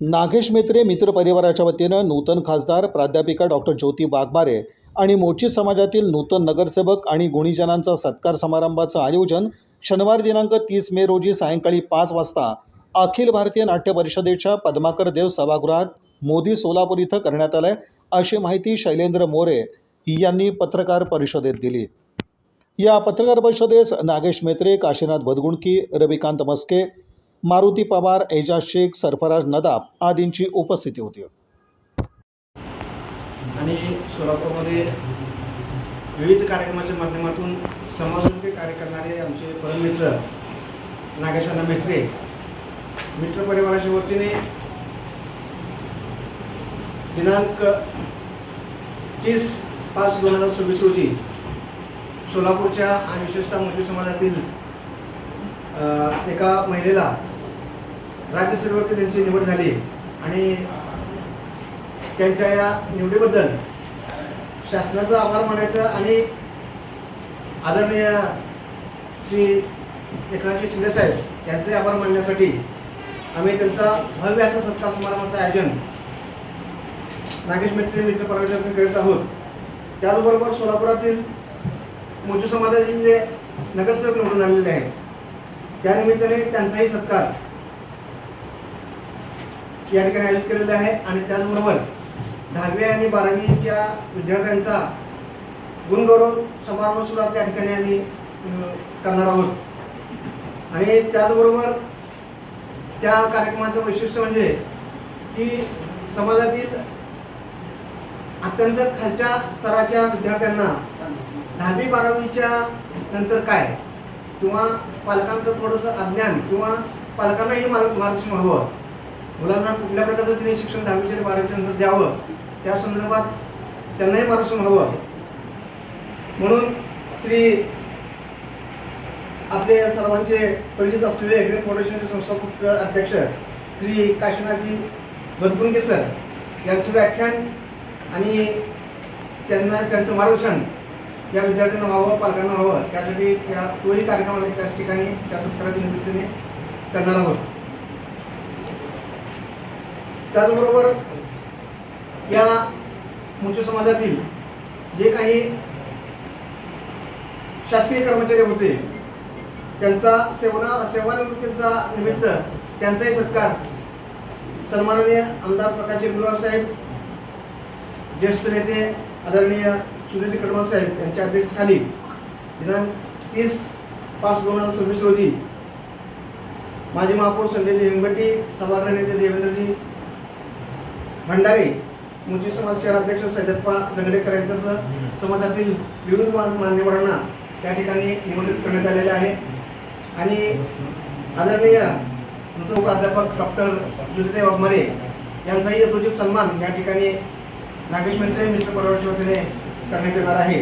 नागेश मेत्रे मित्र परिवाराच्या वतीनं नूतन खासदार प्राध्यापिका डॉक्टर ज्योती वाघमारे आणि मोची समाजातील नूतन नगरसेवक आणि गुणीजनांचा सत्कार समारंभाचं आयोजन शनिवार दिनांक 30 मे रोजी सायंकाळी 5 वाजता अखिल भारतीय नाट्य परिषदेच्या पद्माकर देव सभागृहात मोदी सोलापूर इथं करण्यात आलं, अशी माहिती शैलेंद्र मोरे यांनी पत्रकार परिषदेत दिली। या पत्रकार परिषदेस नागेश मेत्रे, काशीनाथ बदगुणकी, रविकांत मस्के, मारुती पवार, एजाज शेख, सरफराज नदाब आदींची उपस्थिती होती। आणि सोलापूरमध्ये विविध कार्यक्रमाच्या माध्यमातून समाजोन्मुखी कार्य करणारे आमचे परममित्र नागेशांना मेत्रे मित्र परिवाराच्या वतीने दिनांक 30/5/2026 रोजी सोलापूरच्या आणि विशेषतः मोठी समाजातील एका महिलेला राज्यसभेवरती त्यांची निवड झाली आणि त्यांच्या या निवडीबद्दल शासनाचा आभार मानायचं आणि आदरणीय श्री एकनाथजी शिंदे साहेब यांचे आभार मानण्यासाठी आम्ही त्यांचा भव्य असा सत्कार समारंभाचं आयोजन नागेश मेत्रे मित्र परिवारातून करत आहोत। त्याचबरोबर सोलापुरातील मोची समाजाचे जे नगरसेवक निवडून आलेले आहेत त्यानिमित्ताने त्यांचाही सत्कार या ठिकाणी आयोजित केलेला आहे आणि त्याचबरोबर 10वी आणि 12वीच्या विद्यार्थ्यांचा गुणगौरव समारंभ सुद्धा त्या ठिकाणी आम्ही करणार आहोत। आणि त्याचबरोबर त्या कार्यक्रमाचं वैशिष्ट्य म्हणजे की समाजातील अत्यंत खालच्या स्तराच्या विद्यार्थ्यांना 10वी 12वीच्या नंतर काय किंवा पालकांचं थोडंसं अज्ञान किंवा पालकांनाही मार्गदर्शन व्हावं, मुलांना कुठल्या प्रकारचं तिने शिक्षण 10वी आणि 12वीच्या नंतर द्यावं त्या संदर्भात त्यांनाही मार्गदर्शन व्हावं म्हणून श्री आपले सर्वांचे परिचित असलेले ग्रीन फाउंडेशनचे संस्थापक अध्यक्ष श्री काशीनाथजी बदगुणके सर यांचं व्याख्यान आणि त्यांचं मार्गदर्शन या विद्यार्थ्यांना व्हावं, पालकांना व्हावं त्यासाठी तोही कार्यक्रम आम्ही त्याच ठिकाणी त्या सत्काराच्या निमित्ताने करणार आहोत। त्याचबरोबर या मोची समाजातील जे काही शासकीय कर्मचारी होते त्यांचा सेवानिवृत्तीचा निमित्त त्यांचाही सत्कार सन्माननीय आमदार प्रकाश जिरगुरवार साहेब, ज्येष्ठ नेते आदरणीय सुनील कडमल साहेब यांच्या अध्यक्षतेखाली दिनांक 30/5/2026 रोजी माजी महापौर संजयजी हिंगवटी, सभागृह नेते देवेंद्रजी भंडारे, मोची समाज शहराध्यक्ष सैदप्पा जंगडेकर यांच्यासह समाजातील विविध मान्यवरांना त्या ठिकाणी निमंत्रित करण्यात आलेले आहे। आणि आदरणीय नूतन प्राध्यापक डॉक्टर ज्योती वाघमारे यांचाही यथोचित सन्मान या ठिकाणी नागेश मेत्रे मित्र परिवाराच्या वतीने करण्यात येणार आहे।